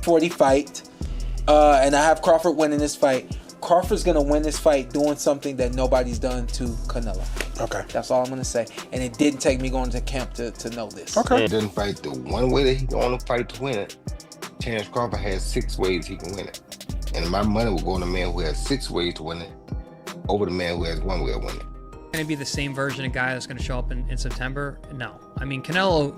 140 fight, and I have Crawford winning this fight. Crawford's gonna win this fight doing something that nobody's done to Canelo. Okay. That's all I'm gonna say. And it didn't take me going to camp to know this. Okay. He doesn't fight the one way that he can only fight to win it. Terence Crawford has 6 ways he can win it. And my money will go on the man who has 6 ways to win it over the man who has 1 way to win it. Going to be the same version of guy that's going to show up in September? No. I mean, Canelo,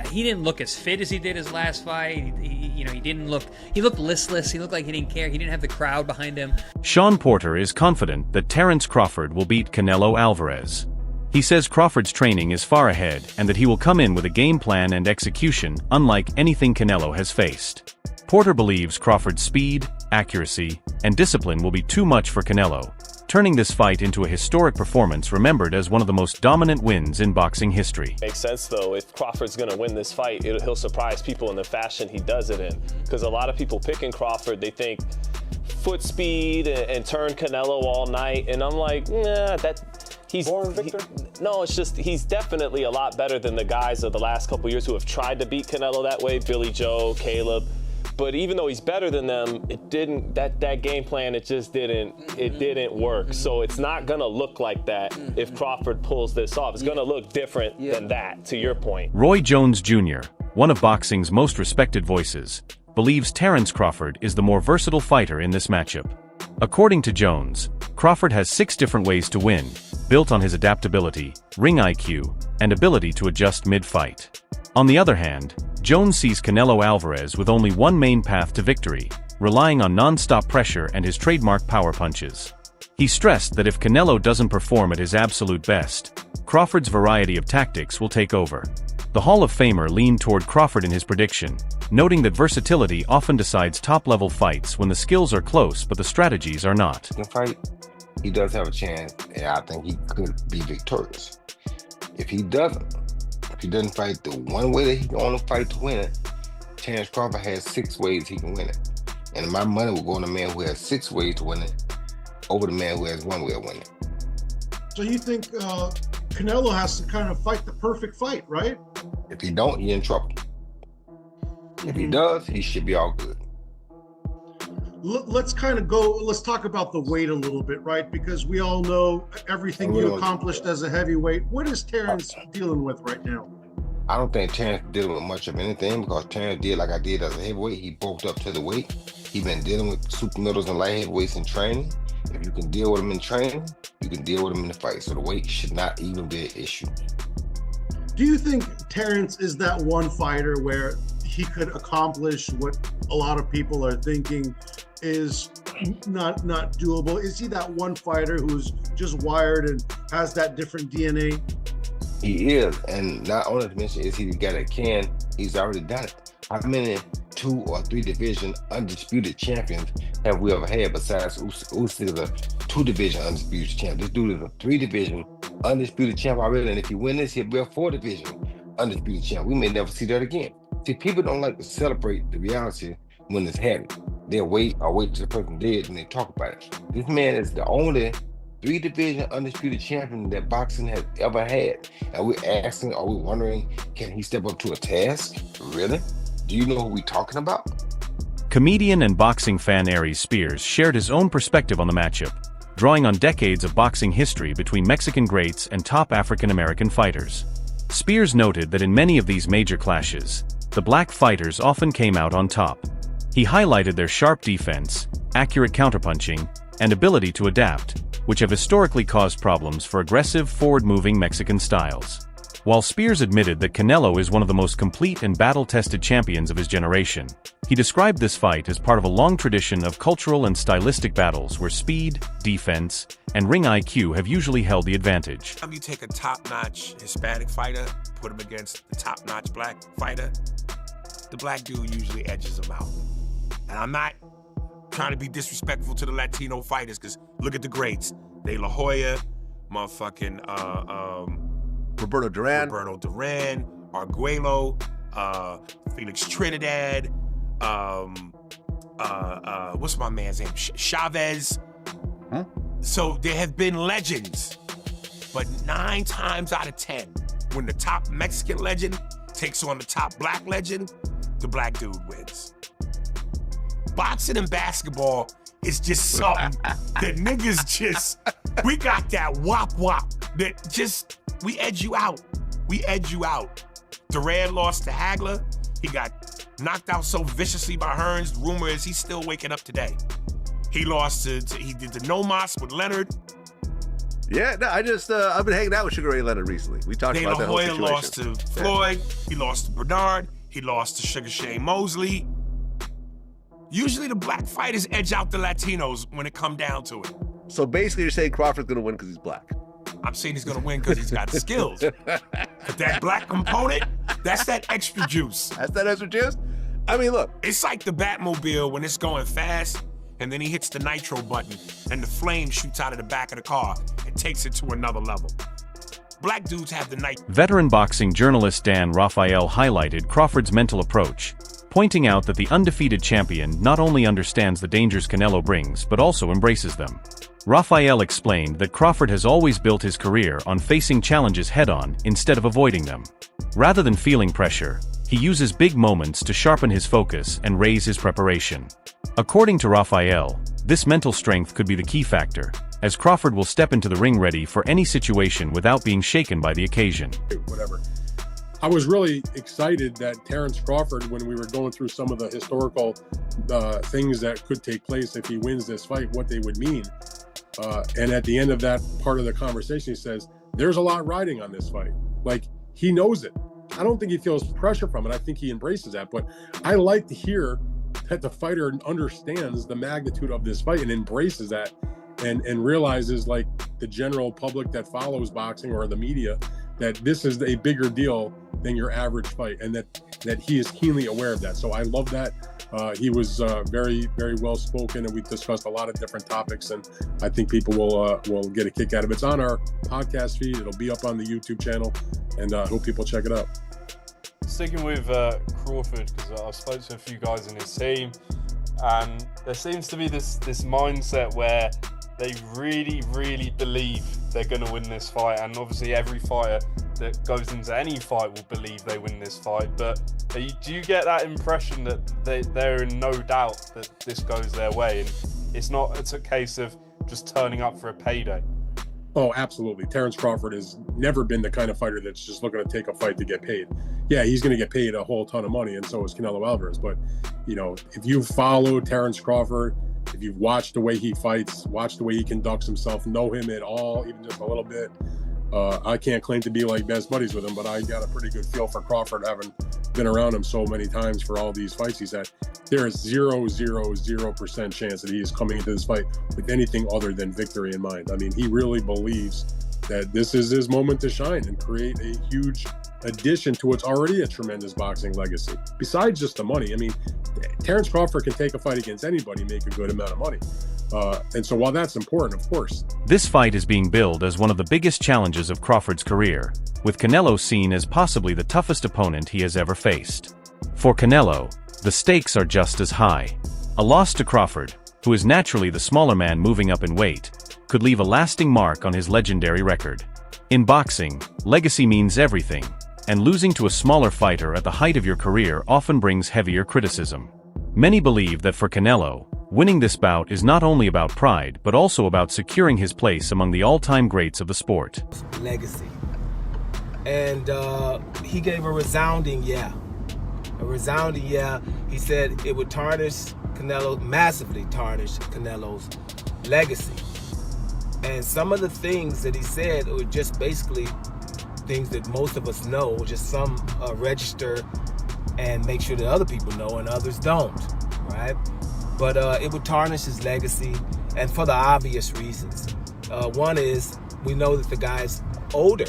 he didn't look as fit as he did his last fight. He looked listless. He looked like he didn't care. He didn't have the crowd behind him. Shawn Porter is confident that Terence Crawford will beat Canelo Alvarez. He says Crawford's training is far ahead and that he will come in with a game plan and execution unlike anything Canelo has faced. Porter believes Crawford's speed, accuracy, and discipline will be too much for Canelo, turning this fight into a historic performance remembered as one of the most dominant wins in boxing history. Makes sense though, if Crawford's gonna win this fight, he'll surprise people in the fashion he does it in. Because a lot of people picking Crawford, they think foot speed and turn Canelo all night, and I'm like, nah, he's born victor? No, it's just he's definitely a lot better than the guys of the last couple years who have tried to beat Canelo that way, Billy Joe, Caleb. But even though he's better than them, it didn't, that game plan, it didn't work. So it's not gonna look like that if Crawford pulls this off. It's gonna look different than that, to your point. Roy Jones Jr., one of boxing's most respected voices, believes Terence Crawford is the more versatile fighter in this matchup. According to Jones, Crawford has 6 different ways to win, built on his adaptability, ring IQ, and ability to adjust mid-fight. On the other hand, Jones sees Canelo Alvarez with only one main path to victory, relying on non-stop pressure and his trademark power punches. He stressed that if Canelo doesn't perform at his absolute best, Crawford's variety of tactics will take over. The Hall of Famer leaned toward Crawford in his prediction, noting that versatility often decides top-level fights when the skills are close but the strategies are not. In fight, he does have a chance, and I think he could be victorious. If he doesn't fight the one way that he can only fight to win it, Terence Crawford has 6 ways he can win it. And my money will go on the man who has 6 ways to win it over the man who has 1 way to win it. So you think Canelo has to kind of fight the perfect fight, right? If he don't, he's in trouble. If he does, he should be all good. Let's talk about the weight a little bit, right? Because we all know everything you accomplished as a heavyweight. What is Terence dealing with right now? I don't think Terence dealing with much of anything, because Terence did like I did as a heavyweight. He bulked up to the weight. He's been dealing with super middles and light heavyweights in training. If you can deal with them in training, you can deal with them in the fight. So the weight should not even be an issue. Do you think Terence is that one fighter where he could accomplish what a lot of people are thinking is not doable? Is he that one fighter who's just wired and has that different DNA? He is, and not only to mention is he the guy that can, he's already done it. How many 2 or 3 division undisputed champions have we ever had besides Usyk is a 2 division undisputed champ? This dude is a 3 division undisputed champ already, and if he win this, he'll be a 4 division undisputed champ. We may never see that again. See, people don't like to celebrate the reality when it's happening. They'll wait till the person dead and they talk about it. This man is the only 3 division undisputed champion that boxing has ever had. And we're asking, are we wondering, can he step up to a task? Really? Do you know who we're talking about? Comedian and boxing fan Aries Spears shared his own perspective on the matchup, drawing on decades of boxing history between Mexican greats and top African-American fighters. Spears noted that in many of these major clashes, the black fighters often came out on top. He highlighted their sharp defense, accurate counterpunching, and ability to adapt, which have historically caused problems for aggressive, forward-moving Mexican styles. While Spears admitted that Canelo is one of the most complete and battle-tested champions of his generation, he described this fight as part of a long tradition of cultural and stylistic battles where speed, defense, and ring IQ have usually held the advantage. You take a top-notch Hispanic fighter, put him against the top-notch black fighter, the black dude usually edges him out. And I'm not trying to be disrespectful to the Latino fighters, because look at the greats. De La Hoya, motherfucking Roberto Duran, Arguello, Felix Trinidad, what's my man's name? Chavez. Huh? So there have been legends, but 9 times out of 10, when the top Mexican legend takes on the top black legend, the black dude wins. boxing and basketball is just something that niggas just, we got that wop that just, we edge you out. We edge you out. D3AD lost to Hagler. He got knocked out so viciously by Hearns. The rumor is he's still waking up today. He lost he did the no mas with Leonard. Yeah, no, I've been hanging out with Sugar Ray Leonard recently. We talked about that whole situation. Lost to Floyd. He lost to Bernard. He lost to Sugar Shane Mosley. Usually the black fighters edge out the Latinos when it come down to it. So basically you're saying Crawford's gonna win because he's black. I'm saying he's gonna win because he's got skills. But that black component, that's that extra juice. That's that extra juice? I mean, look. It's like the Batmobile when it's going fast, and then he hits the nitro button, and the flame shoots out of the back of the car and takes it to another level. Black dudes have the night. Veteran boxing journalist Dan Raphael highlighted Crawford's mental approach, pointing out that the undefeated champion not only understands the dangers Canelo brings but also embraces them. Raphael explained that Crawford has always built his career on facing challenges head-on instead of avoiding them. Rather than feeling pressure, he uses big moments to sharpen his focus and raise his preparation. According to Raphael, this mental strength could be the key factor, as Crawford will step into the ring ready for any situation without being shaken by the occasion. Whatever. I was really excited that Terence Crawford, when we were going through some of the historical things that could take place if he wins this fight, what they would mean. And at the end of that part of the conversation, he says, there's a lot riding on this fight. Like, he knows it. I don't think he feels pressure from it. I think he embraces that. But I like to hear that the fighter understands the magnitude of this fight and embraces that and realizes, like the general public that follows boxing or the media, that this is a bigger deal than your average fight, and that he is keenly aware of that. So I love that. He was very, very well spoken, and we discussed a lot of different topics, and I think people will get a kick out of it. It's on our podcast feed. It'll be up on the YouTube channel, and I hope people check it out. Sticking with Crawford, because I've spoken to a few guys in his team, and there seems to be this mindset where they really, really believe they're going to win this fight, and obviously every fighter that goes into any fight will believe they win this fight, but do you get that impression that they're in no doubt that this goes their way, and it's a case of just turning up for a payday? Oh, absolutely. Terence Crawford has never been the kind of fighter that's just looking to take a fight to get paid. Yeah, he's going to get paid a whole ton of money, and so is Canelo Alvarez. But, you know, if you follow Terence Crawford, if you've watched the way he fights, watched the way he conducts himself, know him at all, even just a little bit, I can't claim to be like best buddies with him, but I got a pretty good feel for Crawford, having been around him so many times for all these fights he's had. There is 0.000% chance that he is coming into this fight with anything other than victory in mind. I mean, he really believes that this is his moment to shine and create a huge addition to what's already a tremendous boxing legacy. Besides just the money, I mean, Terence Crawford can take a fight against anybody and make a good amount of money. And so while that's important, of course. This fight is being billed as one of the biggest challenges of Crawford's career, with Canelo seen as possibly the toughest opponent he has ever faced. For Canelo, the stakes are just as high. A loss to Crawford, who is naturally the smaller man moving up in weight, could leave a lasting mark on his legendary record. In boxing, legacy means everything, and losing to a smaller fighter at the height of your career often brings heavier criticism. Many believe that for Canelo, winning this bout is not only about pride but also about securing his place among the all-time greats of the sport. Legacy. And he gave a resounding yeah. A resounding yeah. He said it would tarnish Canelo, massively tarnish Canelo's legacy. And some of the things that he said were just basically things that most of us know, just some register and make sure that other people know and others don't, right? But it would tarnish his legacy, and for the obvious reasons. One is, we know that the guy's older.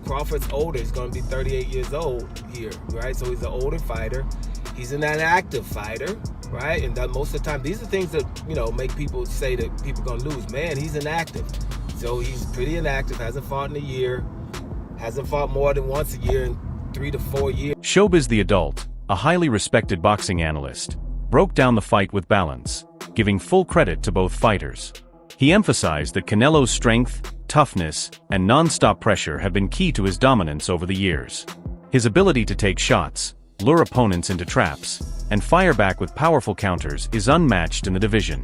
Crawford's older. He's going to be 38 years old here, right? So he's an older fighter. He's an active fighter, right? And most of the time, these are things that, make people say that people are going to lose. Man, he's inactive. So he's pretty inactive, hasn't fought in a year, hasn't fought more than once a year in 3 to 4 years. Showbiz the Adult, a highly respected boxing analyst, broke down the fight with balance, giving full credit to both fighters. He emphasized that Canelo's strength, toughness, and non-stop pressure have been key to his dominance over the years. His ability to take shots, lure opponents into traps, and fire back with powerful counters is unmatched in the division.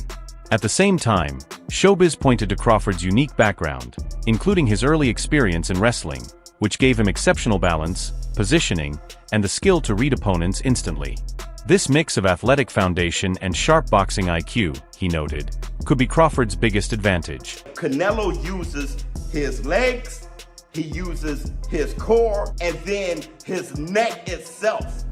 At the same time, Showbiz pointed to Crawford's unique background, including his early experience in wrestling, which gave him exceptional balance, positioning, and the skill to read opponents instantly. This mix of athletic foundation and sharp boxing IQ, he noted, could be Crawford's biggest advantage. Canelo uses his legs, he uses his core, and then his neck itself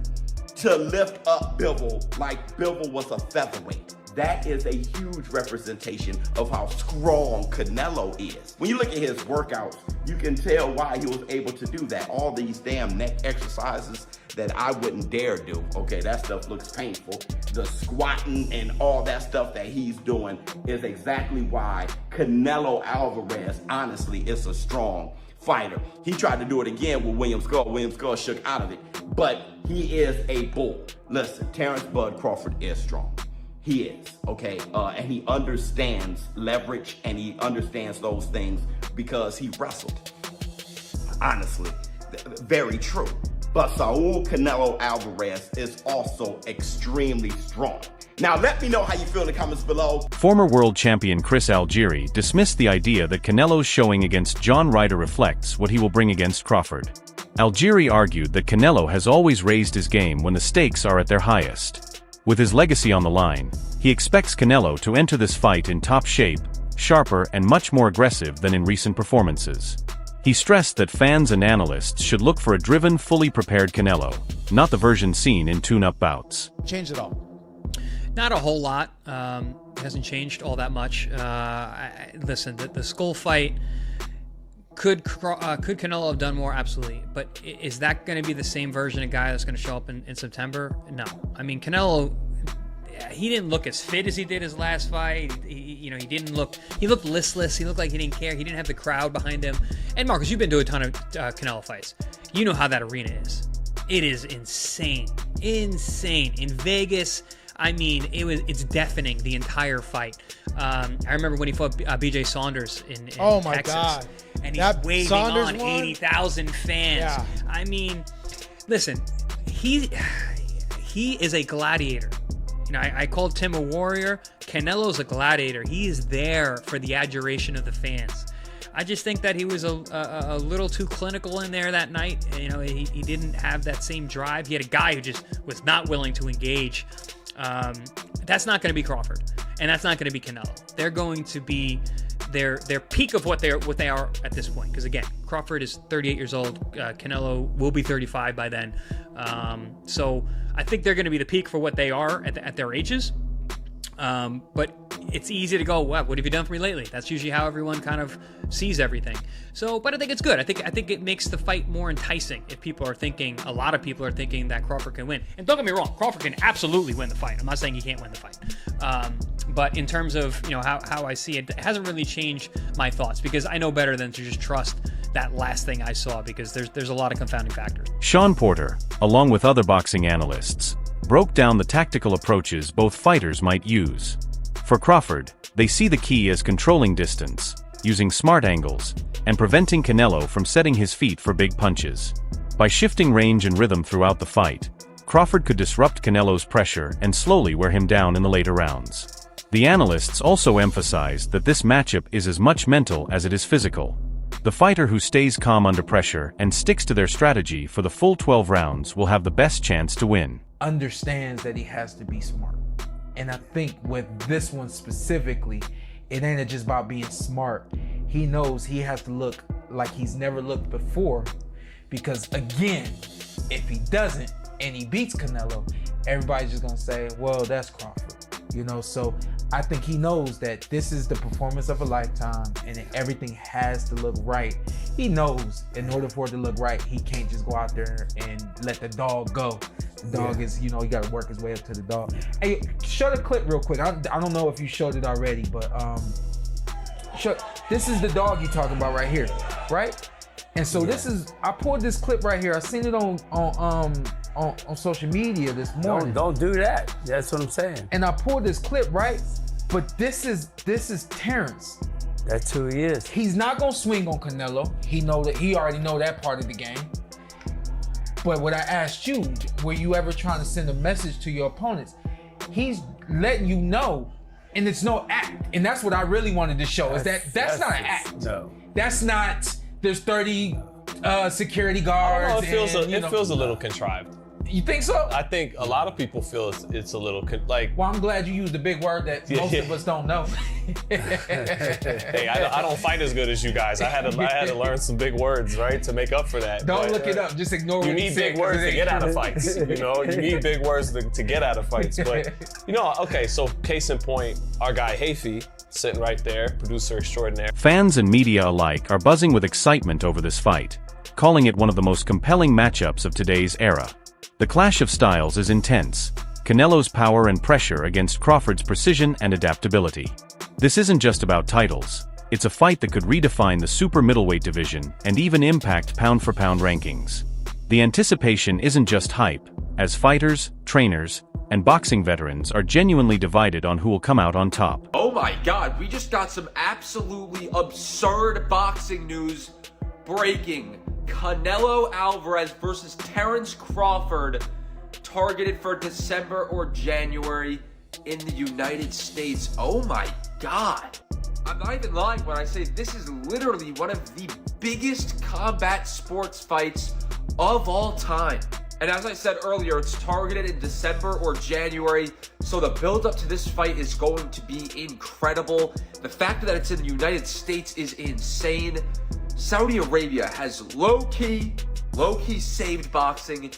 to lift up Bivol like Bivol was a featherweight. That is a huge representation of how strong Canelo is. When you look at his workouts, you can tell why he was able to do that. All these damn neck exercises that I wouldn't dare do. Okay, that stuff looks painful. The squatting and all that stuff that he's doing is exactly why Canelo Alvarez, honestly, is a strong fighter. He tried to do it again with William Skull. William Skull shook out of it, but he is a bull. Listen, Terence Bud Crawford is strong. He is, okay? And he understands leverage and he understands those things because he wrestled. Honestly, very true. But Saul Canelo Alvarez is also extremely strong. Now, let me know how you feel in the comments below. Former world champion Chris Algieri dismissed the idea that Canelo's showing against John Ryder reflects what he will bring against Crawford. Algieri argued that Canelo has always raised his game when the stakes are at their highest. With his legacy on the line, he expects Canelo to enter this fight in top shape, sharper and much more aggressive than in recent performances. He stressed that fans and analysts should look for a driven, fully prepared Canelo, not the version seen in tune-up bouts. Changed it all? Not a whole lot. Hasn't changed all that much. Listen, the Skull fight, could Canelo have done more? Absolutely. But is that going to be the same version of guy that's going to show up in September? No. I mean, Canelo, he didn't look as fit as he did his last fight. He looked listless. He looked like he didn't care. He didn't have the crowd behind him. And Marcus, you've been to a ton of Canelo fights. You know how that arena is. It is insane. Insane. In Vegas, I mean, it's deafening the entire fight. I remember when he fought BJ Saunders in oh my Texas. God. And he's that waving Saunders on one? 80,000 fans. Yeah. I mean, listen, he is a gladiator. You know, I called Tim a warrior. Canelo's a gladiator. He is there for the adoration of the fans. I just think that he was a little too clinical in there that night. You know, he didn't have that same drive. He had a guy who just was not willing to engage. That's not going to be Crawford, and that's not going to be Canelo. They're going to be their peak of what they are at this point. Because again, Crawford is 38 years old. Canelo will be 35 by then. So I think they're going to be the peak for what they are at their ages. But it's easy to go, wow, what have you done for me lately? That's usually how everyone kind of sees everything. So, but I think it's good. I think it makes the fight more enticing if a lot of people are thinking that Crawford can win. And don't get me wrong, Crawford can absolutely win the fight. I'm not saying he can't win the fight. But in terms of, you know, how I see it, it hasn't really changed my thoughts because I know better than to just trust that last thing I saw because there's a lot of confounding factors. Shawn Porter, along with other boxing analysts, broke down the tactical approaches both fighters might use. For Crawford, they see the key as controlling distance, using smart angles, and preventing Canelo from setting his feet for big punches. By shifting range and rhythm throughout the fight, Crawford could disrupt Canelo's pressure and slowly wear him down in the later rounds. The analysts also emphasized that this matchup is as much mental as it is physical. The fighter who stays calm under pressure and sticks to their strategy for the full 12 rounds will have the best chance to win. Understands that he has to be smart. And I think with this one specifically, it ain't just about being smart. He knows he has to look like he's never looked before because again, if he doesn't and he beats Canelo, everybody's just gonna say, well, that's Crawford. You know, so I think he knows that this is the performance of a lifetime and everything has to look right. He knows in order for it to look right, he can't just go out there and let the dog go. The dog is, you know, he got to work his way up to the dog. Hey, show the clip real quick. I don't know if you showed it already, but this is the dog you talking about right here, right? And so this is, I pulled this clip right here. I seen it on social media this morning. Don't do that. That's what I'm saying. And I pulled this clip, right? But this is Terence. That's who he is. He's not gonna swing on Canelo. He already know that part of the game. But what I asked you, were you ever trying to send a message to your opponents? He's letting you know, and it's no act. And that's what I really wanted to show, is that's not an act. No. That's not, there's 30 security guards. I don't know, it feels a little contrived. You think so? I think a lot of people feel it's a little like. Well, I'm glad you used the big word that most of us don't know. Hey, I don't fight as good as you guys. I had to learn some big words, right, to make up for that. Don't look it up. Just ignore what you need big words to get out of fights. You know, you need big words to get out of fights. But okay. So case in point, our guy Hafey, sitting right there, producer extraordinaire. Fans and media alike are buzzing with excitement over this fight, calling it one of the most compelling matchups of today's era. The clash of styles is intense. Canelo's power and pressure against Crawford's precision and adaptability. This isn't just about titles. It's a fight that could redefine the super middleweight division and even impact pound-for-pound rankings. The anticipation isn't just hype, as fighters, trainers, and boxing veterans are genuinely divided on who will come out on top. Oh my God, we just got some absolutely absurd boxing news breaking. Canelo Alvarez versus Terence Crawford, targeted for December or January in the United States. Oh my God. I'm not even lying when I say this is literally one of the biggest combat sports fights of all time. And as I said earlier, it's targeted in December or January, so the build up to this fight is going to be incredible. The fact that it's in the United States is insane. Saudi Arabia has low-key saved boxing.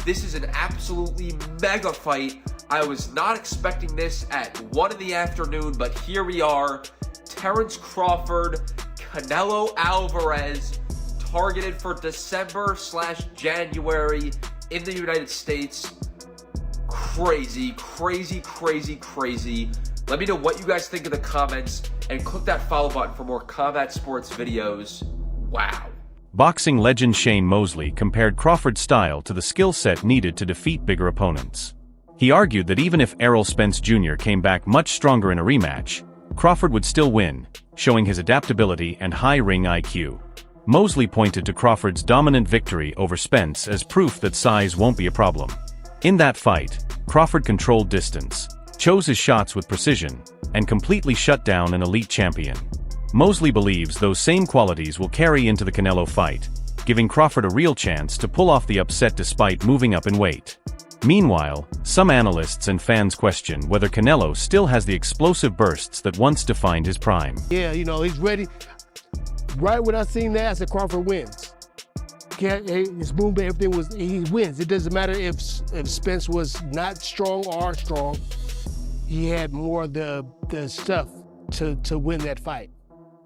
This is an absolutely mega fight. I was not expecting this at 1 in the afternoon, but here we are. Terence Crawford, Canelo Alvarez, targeted for December/January in the United States. Crazy, crazy, crazy, crazy. Let me know what you guys think in the comments, and click that follow button for more combat sports videos. Wow. Boxing legend Shane Mosley compared Crawford's style to the skill set needed to defeat bigger opponents. He argued that even if Errol Spence Jr. came back much stronger in a rematch, Crawford would still win, showing his adaptability and high ring IQ. Mosley pointed to Crawford's dominant victory over Spence as proof that size won't be a problem. In that fight, Crawford controlled distance, chose his shots with precision, and completely shut down an elite champion. Mosley believes those same qualities will carry into the Canelo fight, giving Crawford a real chance to pull off the upset despite moving up in weight. Meanwhile, some analysts and fans question whether Canelo still has the explosive bursts that once defined his prime. Yeah, he's ready. Right when I seen that, I said Crawford wins. His movement, everything he wins. It doesn't matter if Spence was not strong or strong. He had more of the stuff to win that fight.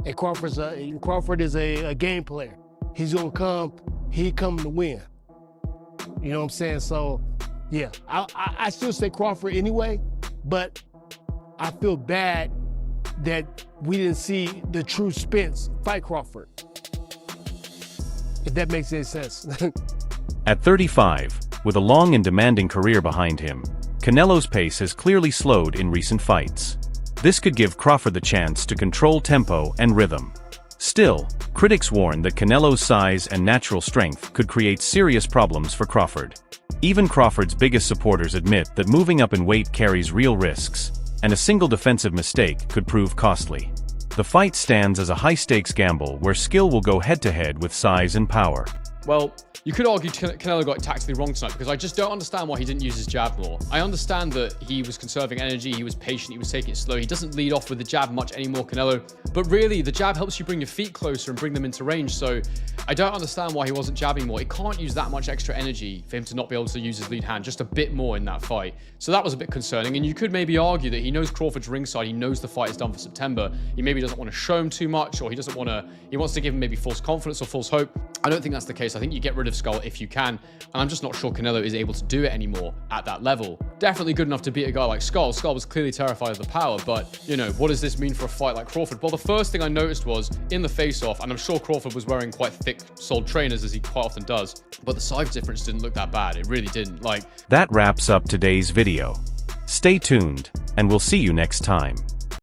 And Crawford is a game player. He's gonna come to win. You know what I'm saying? So, yeah, I still say Crawford anyway, but I feel bad that we didn't see the true Spence fight Crawford. If that makes any sense. At 35, with a long and demanding career behind him, Canelo's pace has clearly slowed in recent fights. This could give Crawford the chance to control tempo and rhythm. Still, critics warn that Canelo's size and natural strength could create serious problems for Crawford. Even Crawford's biggest supporters admit that moving up in weight carries real risks, and a single defensive mistake could prove costly. The fight stands as a high-stakes gamble where skill will go head-to-head with size and power. Well, you could argue Canelo got it tactically wrong tonight, because I just don't understand why he didn't use his jab more. I understand that he was conserving energy, he was patient, he was taking it slow. He doesn't lead off with the jab much anymore, Canelo. But really, the jab helps you bring your feet closer and bring them into range, so I don't understand why he wasn't jabbing more. He can't use that much extra energy for him to not be able to use his lead hand just a bit more in that fight. So that was a bit concerning, and you could maybe argue that he knows Crawford's ringside, he knows the fight is done for September. He maybe doesn't want to show him too much, or he wants to give him maybe false confidence or false hope. I don't think that's the case. I think you get rid of Skull if you can, and I'm just not sure Canelo is able to do it anymore at that level. Definitely good enough to beat a guy like Skull. Skull was clearly terrified of the power, but, what does this mean for a fight like Crawford? Well, the first thing I noticed was, in the face-off, and I'm sure Crawford was wearing quite thick-soled trainers, as he quite often does, but the size difference didn't look that bad. It really didn't. That wraps up today's video. Stay tuned, and we'll see you next time.